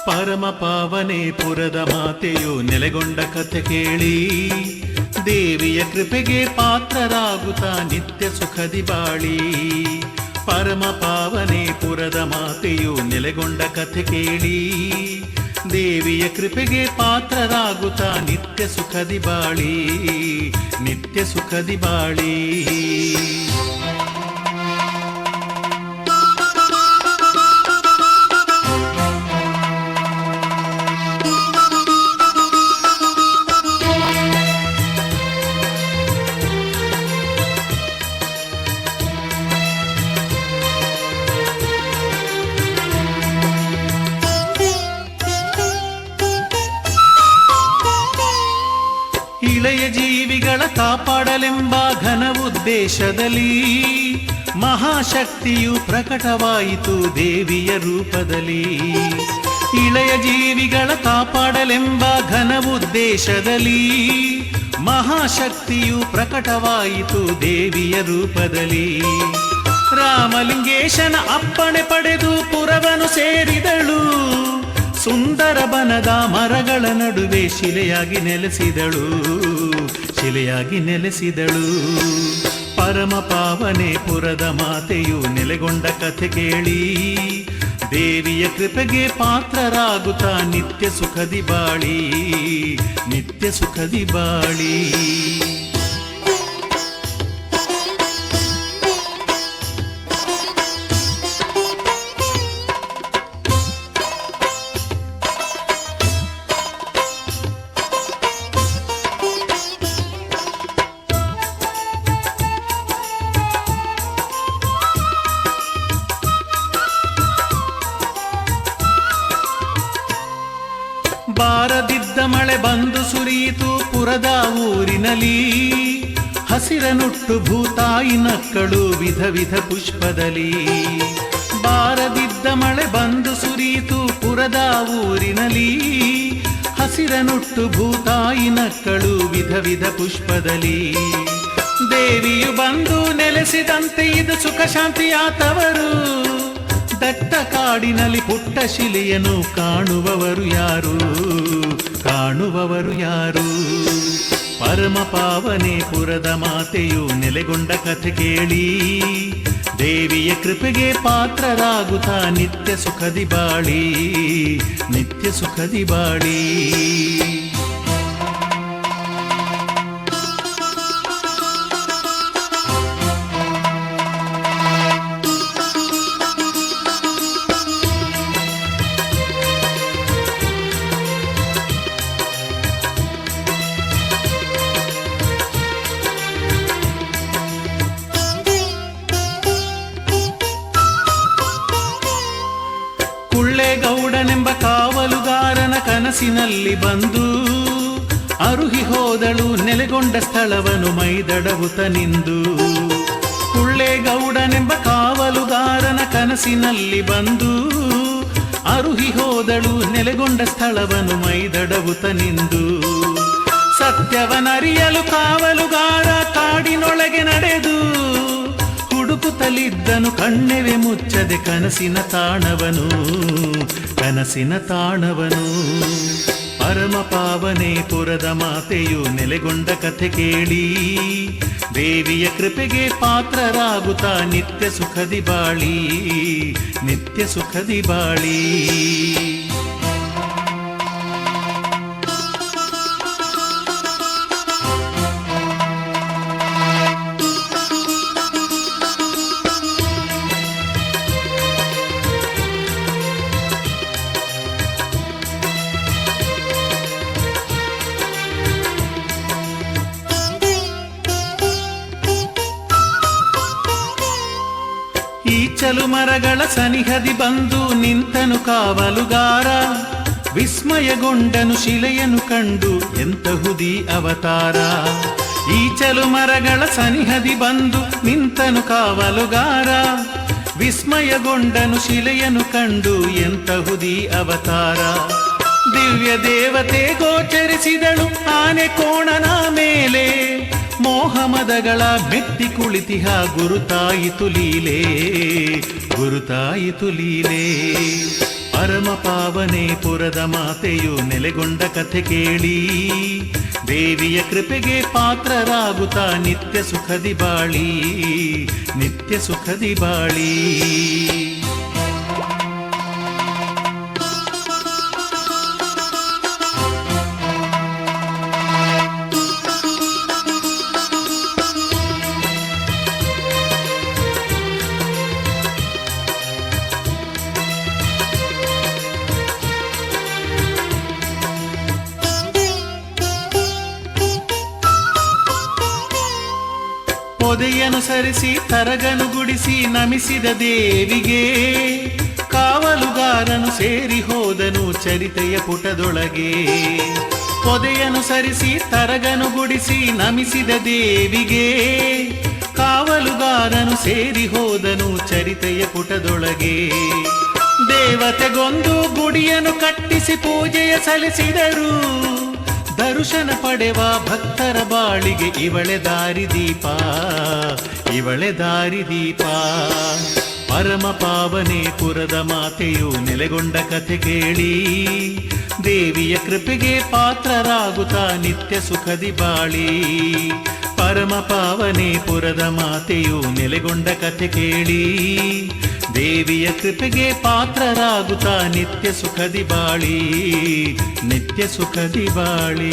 ಪರಮ ಪಾವನೆ ಪುರದ ಮಾತೆಯು ನೆಲೆಗೊಂಡ ಕಥೆ ಕೇಳಿ ದೇವಿಯ ಕೃಪೆಗೆ ಪಾತ್ರರಾಗುತ್ತಾ ನಿತ್ಯ ಸುಖದಿ ಬಾಳಿ. ಪರಮ ಪಾವನೆ ಪುರದ ಮಾತೆಯು ನೆಲೆಗೊಂಡ ಕಥೆ ಕೇಳಿ ದೇವಿಯ ಕೃಪೆಗೆ ಪಾತ್ರರಾಗುತ್ತಾ ನಿತ್ಯ ಸುಖದಿ ಬಾಳಿ, ನಿತ್ಯ ಸುಖದಿ ಬಾಳಿ. ಇಳೆಯ ಜೀವಿಗಳ ಕಾಪಾಡಲೆಂಬ ಘನ ಉದ್ದೇಶದಲ್ಲಿ ಮಹಾಶಕ್ತಿಯು ಪ್ರಕಟವಾಯಿತು ದೇವಿಯ ರೂಪದಲ್ಲಿ. ಇಳೆಯ ಜೀವಿಗಳ ಕಾಪಾಡಲೆಂಬ ಘನ ಉದ್ದೇಶದಲ್ಲಿ ಮಹಾಶಕ್ತಿಯು ಪ್ರಕಟವಾಯಿತು ದೇವಿಯ ರೂಪದಲ್ಲಿ. ರಾಮಲಿಂಗೇಶನ ಅಪ್ಪಣೆ ಪಡೆದು ಪುರವನ್ನು ಸೇರಿದಳು. ಸುಂದರ ಬನದ ಮರಗಳ ನಡುವೆ ಶಿಲೆಯಾಗಿ ನೆಲೆಸಿದಳು, ಶಿಲೆಯಾಗಿ ನೆಲೆಸಿದಳು. ಪರಮ ಪಾವನೆ ಪುರದ ಮಾತೆಯು ನೆಲೆಗೊಂಡ ಕಥೆ ಕೇಳಿ ದೇವಿಯ ಕೃಪೆಗೆ ಪಾತ್ರರಾಗುತ್ತಾ ನಿತ್ಯ ಸುಖದಿ ಬಾಳಿ, ನಿತ್ಯ ಸುಖದಿ ಬಾಳಿ. ಬಾರದಿದ್ದ ಮಳೆ ಬಂದು ಸುರಿಯಿತು ಪುರದ ಊರಿನಲ್ಲಿ. ಹಸಿರನುಟ್ಟು ಭೂತಾಯಿ ನಕ್ಕಳು ವಿಧ ವಿಧ ಪುಷ್ಪದಲ್ಲಿ. ಬಾರದಿದ್ದ ಮಳೆ ಬಂದು ಸುರಿಯಿತು ಪುರದ ಊರಿನಲ್ಲಿ. ಹಸಿರನುಟ್ಟು ಭೂತಾಯಿ ನಕ್ಕಳು ವಿಧ ವಿಧ ಪುಷ್ಪದಲ್ಲಿ. ದೇವಿಯು ಬಂದು ನೆಲೆಸಿದಂತೆ ಇದು ಸುಖ ಶಾಂತಿಯಾತವರು. ದಟ್ಟ ಕಾಡಿನಲ್ಲಿ ಪುಟ್ಟ ಶಿಲೆಯನ್ನು ಕಾಣುವವರು ಯಾರು, ಕಾಣುವವರು ಯಾರು. ಪರಮ ಪಾವನೆ ಪುರದ ಮಾತೆಯು ನೆಲೆಗೊಂಡ ಕಥೆ ಕೇಳಿ ದೇವಿಯ ಕೃಪೆಗೆ ಪಾತ್ರರಾಗುತ್ತಾ ನಿತ್ಯ ಸುಖದಿ ಬಾಳಿ, ನಿತ್ಯ ಸುಖದಿ ಬಾಳಿ. ಕೊಳ್ಳೇಗೌಡನೆಂಬ ಕಾವಲುಗಾರನ ಕನಸಿನಲ್ಲಿ ಬಂದು ಅರುಹಿ ಹೋದಳು ನೆಲೆಗೊಂಡ ಸ್ಥಳವನ್ನು ಮೈದಡವುತ ನಿಂದು. ಕೊಳ್ಳೇಗೌಡನೆಂಬ ಕಾವಲುಗಾರನ ಕನಸಿನಲ್ಲಿ ಬಂದು ಅರುಹಿ ಹೋದಳು ನೆಲೆಗೊಂಡ ಸ್ಥಳವನ್ನು ಮೈದಡವುತ ನಿಂದು. ಸತ್ಯವನರಿಯಲು ಕಾವಲುಗಾರ ಕಾಡಿನೊಳಗೆ ನಡೆದು ಹುಡುಕುತ್ತಲಿದ್ದನು ಕಣ್ಣೆವೆ ಮುಚ್ಚದೆ ಕನಸಿನ ತಾಣವನು, ಕನಸಿನ ತಾಣವನು. ಪರಮ ಪಾವನೆ ಪುರದ ಮಾತೆಯು ನೆಲೆಗೊಂಡ ಕಥೆ ಕೇಳಿ ದೇವಿಯ ಕೃಪೆಗೆ ಪಾತ್ರರಾಗುತ್ತಾ ನಿತ್ಯ ಸುಖದಿ ಬಾಳಿ, ನಿತ್ಯ ಸುಖದಿ ಬಾಳಿ. ಈಚಲು ಮರಗಳ ಸನಿಹದಿ ಬಂದು ನಿಂತನು ಕಾವಲುಗಾರ. ವಿಸ್ಮಯಗೊಂಡನು ಶಿಲೆಯನ್ನು ಕಂಡು ಎಂತಹುದಿ ಅವತಾರ. ಈಚಲು ಮರಗಳ ಸನಿಹದಿ ಬಂದು ನಿಂತನು ಕಾವಲುಗಾರ. ವಿಸ್ಮಯಗೊಂಡನು ಶಿಲೆಯನ್ನು ಕಂಡು ಎಂತಹುದಿ ಅವತಾರ. ದಿವ್ಯ ದೇವತೆ ಗೋಚರಿಸಿದಳು ಆನೆ ಕೋಣನ ಮೇಲೆ. ಮೋಹಮದಗಳ ಮೆಟ್ಟಿ ಕುಳಿತಿಹ ಗುರುತಾಯಿತು ಲೀಲೆ, ಗುರುತಾಯಿತು ಲೀಲೆ. ಪರಮ ಪಾವನೆ ಪುರದ ಮಾತೆಯು ನೆಲೆಗೊಂಡ ಕಥೆ ಕೇಳಿ ದೇವಿಯ ಕೃಪೆಗೆ ಪಾತ್ರರಾಗುತ್ತಾ ನಿತ್ಯ ಸುಖದಿ ಬಾಳಿ ನಿತ್ಯ ಸುಖದಿ ಬಾಳಿ. ಪೊದೆಯನುಸರಿಸಿ ತರಗನು ಗುಡಿಸಿ ನಮಿಸಿದ ದೇವಿಗೆ ಕಾವಲುಗಾರನು ಸೇರಿ ಹೋದನು ಚರಿತೆಯ ಪುಟದೊಳಗೆ. ಪೊದೆಯನುಸರಿಸಿ ತರಗನು ಗುಡಿಸಿ ನಮಿಸಿದ ದೇವಿಗೆ ಕಾವಲುಗಾರನು ಸೇರಿ ಹೋದನು ಚರಿತೆಯ ಪುಟದೊಳಗೆ. ದೇವತೆಗೊಂದು ಗುಡಿಯನ್ನು ಕಟ್ಟಿಸಿ ಪೂಜೆಯ ಸಲ್ಲಿಸಿದರು. ದರ್ಶನ ಪಡೆವ ಭಕ್ತರ ಬಾಳಿಗೆ ಇವಳೆ ದಾರಿದೀಪ ಇವಳೆ ದಾರಿದೀಪ. ಪರಮ ಪಾವನೆ ಪುರದ ಮಾತೆಯು ನೆಲೆಗೊಂಡ ಕಥೆ ಕೇಳಿ ದೇವಿಯ ಕೃಪೆಗೆ ಪಾತ್ರರಾಗುತ್ತಾ ನಿತ್ಯ ಸುಖದಿ ಬಾಳಿ. ಪರಮ ಪಾವನೆ ಪುರದ ಮಾತೆಯು ನೆಲೆಗೊಂಡ ಕಥೆ ಕೇಳಿ ದೇವಿಯ ಕೃಪೆಗೆ ಪಾತ್ರರಾಗುತ್ತಾ ನಿತ್ಯ ಸುಖದಿ ಬಾಳಿ ನಿತ್ಯ ಸುಖದಿ ಬಾಳಿ.